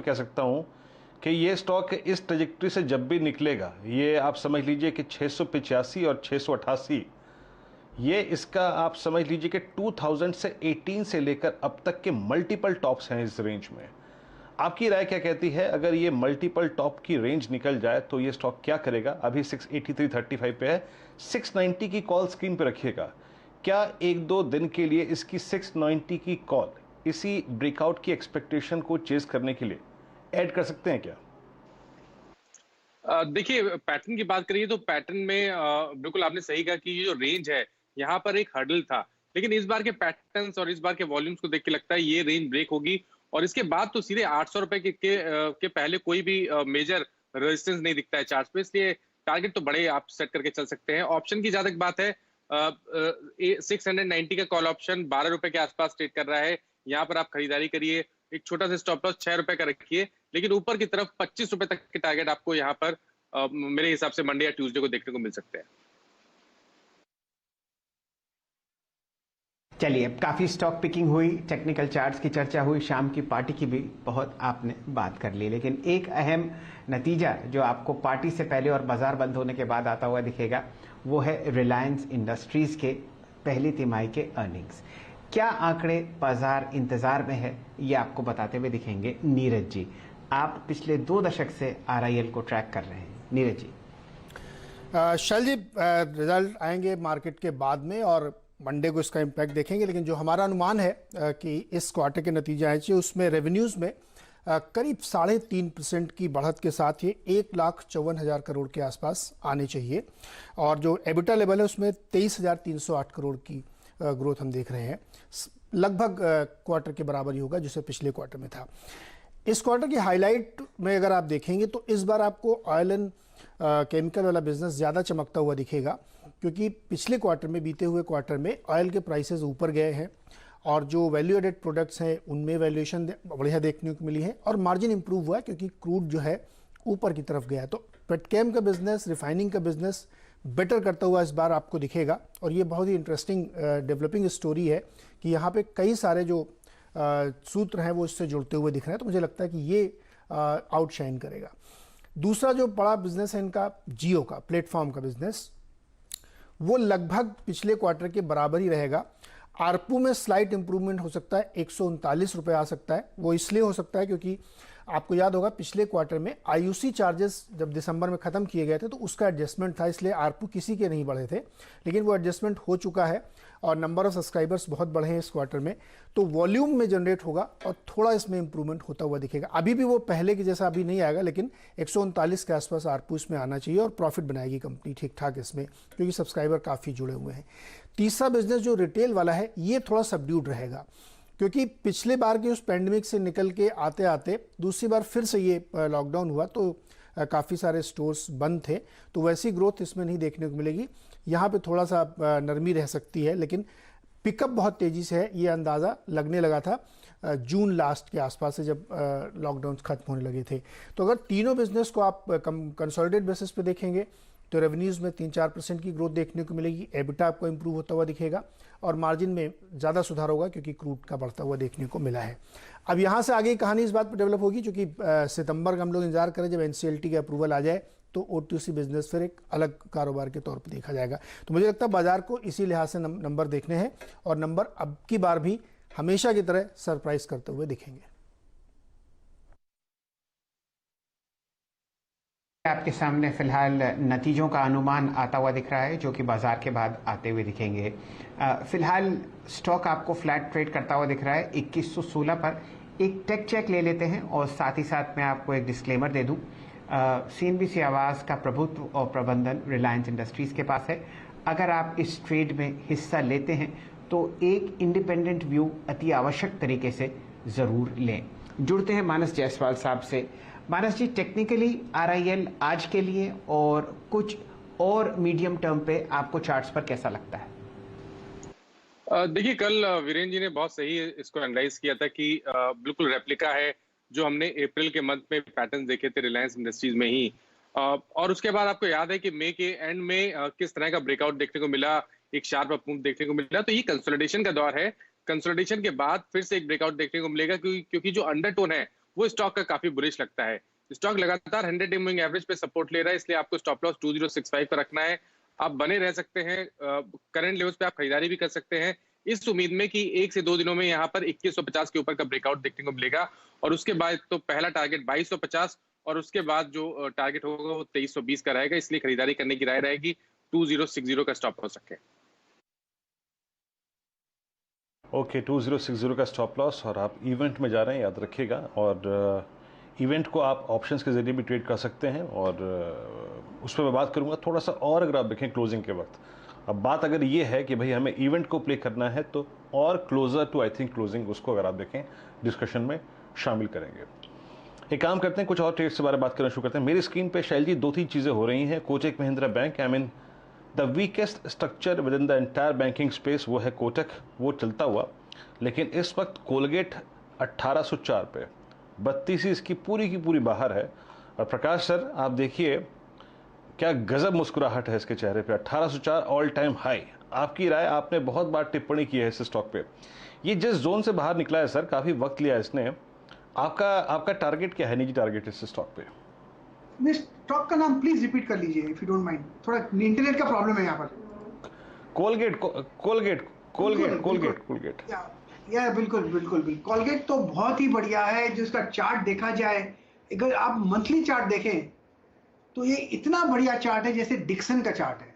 कह सकता हूं कि ये स्टॉक इस ट्रेजेक्टरी से जब भी निकलेगा, ये आप समझ लीजिए कि 685 और 688, ये इसका आप समझ लीजिए कि 2000 से 18 से लेकर अब तक के मल्टीपल टॉप्स हैं इस रेंज में। आपकी राय क्या कहती है, अगर ये मल्टीपल टॉप की रेंज निकल जाए तो ये स्टॉक क्या करेगा? अभी 683.35 पे है, 690 की कॉल स्क्रीन पे रखिएगा। क्या एक दो दिन के लिए इसकी 690 की कॉल इसी ब्रेकआउट की एक्सपेक्टेशन को चेज करने के लिए ऐड कर सकते हैं क्या? देखिए, पैटर्न की बात करिए तो पैटर्न में बिल्कुल आपने सही कहा कि ये जो रेंज है यहाँ पर एक हर्डल था। लेकिन इस बार के पैटर्न्स और इस बार के वॉल्यूम्स को देख के लगता है ये रेंज ब्रेक होगी और इसके बाद तो सीधे 800 रुपए के पहले कोई भी मेजर रेजिस्टेंस नहीं दिखता है चार्ट पे, इसलिए टारगेट तो बड़े आप सेट करके चल सकते हैं। ऑप्शन की ज्यादा बात है, 690 का कॉल ऑप्शन 12 रुपए के आसपास ट्रेड कर रहा है। यहाँ पर आप खरीदारी करिए, एक छोटा सा स्टॉप लॉस 6 रुपए का रखिए, लेकिन ऊपर की तरफ 25 रुपए तक के टारगेट आपको यहाँ पर मेरे हिसाब से मंडे या ट्यूसडे को देखने को मिल सकते हैं। चलिए, अब काफी स्टॉक पिकिंग हुई, टेक्निकल चार्ट्स की चर्चा हुई, शाम की पार्टी की भी बहुत आपने बात कर ली, लेकिन एक अहम नतीजा जो आपको पार्टी से पहले और बाजार बंद होने के बाद आता हुआ दिखेगा वो है रिलायंस इंडस्ट्रीज के पहली तिमाही के अर्निंग्स। क्या आंकड़े बाजार इंतजार में है, ये आपको बताते हुए दिखेंगे नीरज जी। आप पिछले 2 दशक से आरआईएल को ट्रैक कर रहे हैं, नीरज जी। शैल जी, रिजल्ट आएंगे मार्केट के बाद में और मंडे को इसका इम्पैक्ट देखेंगे, लेकिन जो हमारा अनुमान है कि इस क्वार्टर के नतीजे आए चाहिए उसमें रेवेन्यूज़ में करीब 3.5% की बढ़त के साथ ये 1,54,000 करोड़ के आसपास आने चाहिए और जो एबिटा लेवल है उसमें 23,308 करोड़ की ग्रोथ हम देख रहे हैं। लगभग क्वार्टर के बराबर ही होगा जिसे पिछले क्वार्टर में था। इस क्वार्टर की हाईलाइट में अगर आप देखेंगे तो इस बार आपको ऑयल एंड केमिकल वाला बिजनेस ज़्यादा चमकता हुआ दिखेगा, क्योंकि पिछले क्वार्टर में, बीते हुए क्वार्टर में ऑयल के प्राइसेस ऊपर गए हैं और जो वैल्यू एडेड प्रोडक्ट्स हैं उनमें वैल्यूएशन बढ़िया देखने को मिली है और मार्जिन इंप्रूव हुआ है क्योंकि क्रूड जो है ऊपर की तरफ गया है। तो पेटकेम का बिजनेस, रिफाइनिंग का बिजनेस बेटर करता हुआ इस बार आपको दिखेगा और ये बहुत ही इंटरेस्टिंग डेवलपिंग स्टोरी है कि यहाँ पे कई सारे जो सूत्र हैं वो इससे जुड़ते हुए दिख रहे हैं। तो मुझे लगता है कि ये आउटशाइन करेगा। दूसरा जो बड़ा बिजनेस है इनका, जियो का प्लेटफॉर्म का बिजनेस, वो लगभग पिछले क्वार्टर के बराबर ही रहेगा। आरपू में स्लाइट इंप्रूवमेंट हो सकता है, 139 रुपये आ सकता है। वो इसलिए हो सकता है क्योंकि आपको याद होगा पिछले क्वार्टर में आईयूसी चार्जेस जब दिसंबर में ख़त्म किए गए थे तो उसका एडजस्टमेंट था, इसलिए आरपू किसी के नहीं बढ़े थे, लेकिन वो एडजस्टमेंट हो चुका है और नंबर ऑफ सब्सक्राइबर्स बहुत बढ़े हैं इस क्वार्टर में, तो वॉल्यूम में जनरेट होगा और थोड़ा इसमें इंप्रूवमेंट होता हुआ दिखेगा। अभी भी वो पहले की जैसा अभी नहीं आएगा, लेकिन 139 के आसपास आरपू इसमें आना चाहिए और प्रॉफिट बनाएगी कंपनी ठीक ठाक इसमें, क्योंकि सब्सक्राइबर काफ़ी जुड़े हुए हैं। तीसरा बिजनेस जो रिटेल वाला है ये थोड़ा सबड्यूड रहेगा, क्योंकि पिछले बार के उस पैंडमिक से निकल के आते आते दूसरी बार फिर से ये लॉकडाउन हुआ तो काफ़ी सारे स्टोर्स बंद थे, तो वैसी ग्रोथ इसमें नहीं देखने को मिलेगी। यहाँ पे थोड़ा सा नरमी रह सकती है, लेकिन पिकअप बहुत तेज़ी से है, ये अंदाज़ा लगने लगा था जून लास्ट के आसपास से जब लॉकडाउन खत्म होने लगे थे। तो अगर तीनों बिजनेस को आप कंसोलिडेट बेसिस पे देखेंगे तो रेवेन्यूज़ में 3-4% की ग्रोथ देखने को मिलेगी, एबिटा आपको इंप्रूव होता हुआ दिखेगा और मार्जिन में ज़्यादा सुधार होगा क्योंकि क्रूड का बढ़ता हुआ देखने को मिला है। अब यहाँ से आगे की कहानी इस बात पर डेवलप होगी, क्योंकि सितंबर का हम लोग इंतजार करें जब एनसीएलटी का अप्रूवल आ जाए तो ओटीसी बिजनेस फिर एक अलग कारोबार के तौर पर देखा जाएगा। तो मुझे लगता है बाजार को इसी लिहाज से नंबर देखने हैं और नंबर अब की बार भी हमेशा की तरह सरप्राइज करते हुए दिखेंगे। आपके सामने फिलहाल नतीजों का अनुमान आता हुआ दिख रहा है जो कि बाजार के बाद आते हुए दिखेंगे। फिलहाल स्टॉक आपको फ्लैट ट्रेड करता हुआ दिख रहा है 2116 पर। एक टेक चेक ले लेते हैं और साथ ही साथ मैं आपको एक डिस्क्लेमर दे दूं, सीएनबीसी आवाज़ का प्रभुत्व और प्रबंधन रिलायंस इंडस्ट्रीज़ के पास है। अगर आप इस ट्रेड में हिस्सा लेते हैं तो एक इंडिपेंडेंट व्यू अति आवश्यक तरीके से ज़रूर लें। जुड़ते हैं मानस जायसवाल साहब से। मानस जी, टेक्निकली आरआईएल आज के लिए और कुछ और मीडियम टर्म पे आपको चार्ट्स पर कैसा लगता है? देखिए, कल वीरेंद्र जी ने बहुत सही इसको एनालाइज किया था कि बिल्कुल रेप्लिका है जो हमने अप्रैल के मंथ में पैटर्न देखे थे रिलायंस इंडस्ट्रीज में ही, और उसके बाद आपको याद है कि मई के एंड में किस तरह का ब्रेकआउट देखने को मिला, एक शार्प अप मूव देखने को मिला। तो ये कंसोलिडेशन का दौर है, कंसोलिडेशन के बाद फिर से एक ब्रेकआउट देखने को मिलेगा क्योंकि जो अंडरटोन है वो स्टॉक का काफी बुलिश लगता है। स्टॉक लगातार 100 डे मूविंग एवरेज पे सपोर्ट ले रहा है, इसलिए आपको स्टॉप लॉस 2065 पर रखना है। आप बने रह सकते हैं, करंट लेवल्स पे आप खरीदारी भी कर सकते हैं, इस उम्मीद में कि 1 से 2 दिनों में यहाँ पर 2150 के ऊपर का ब्रेकआउट देखने को मिलेगा। और उसके बाद तो पहला टारगेट 2250 और उसके बाद जो टारगेट होगा वो 2320 का रहेगा, इसलिए खरीदारी करने की राय रहेगी 2060 का स्टॉप हो सके। ओके, 2060 का स्टॉप लॉस, और आप इवेंट में जा रहे हैं, याद रखिएगा। और इवेंट को आप ऑप्शंस के जरिए भी ट्रेड कर सकते हैं, और उस पर मैं बात करूंगा थोड़ा सा और। अगर आप देखें क्लोजिंग के वक्त, अब बात अगर ये है कि भाई हमें इवेंट को प्ले करना है, तो और closer to I think closing, उसको अगर आप देखें डिस्कशन में शामिल करेंगे। एक काम करते हैं, कुछ और ट्रेड्स के बारे में बात करना शुरू करते हैं। मेरी स्क्रीन पे शैल जी 2-3 चीज़ें हो रही हैं। Kotak Mahindra bank, I mean the weakest structure with in the entire banking space वो है कोटक, वो चलता हुआ। लेकिन इस वक्त कोलगेट 1804 पे, 32 इसकी पूरी की पूरी बाहर है। और प्रकाश सर आप देखिए क्या गजब मुस्कुराहट है इसके चेहरे पे, 1804 ऑल टाइम हाई। आपकी राय, आपने बहुत बार टिप्पणी की है इस स्टॉक पे, ये जिस जोन से बाहर निकला है सर, काफी वक्त लिया इसने। आपका टारगेट क्या है, निजी टारगेट इस स्टॉक पे? स्टॉक का नाम प्लीज रिपीट कर लीजिए इफ यू डोंट माइंड, थोड़ा इंटरनेट का प्रॉब्लम है यहाँ पर। कोलगेट। या बिल्कुल कोलगेट तो बहुत ही बढ़िया है। जिसका चार्ट देखा जाए, अगर आप मंथली चार्ट देखें तो ये इतना बढ़िया चार्ट है जैसे डिक्सन का चार्ट है।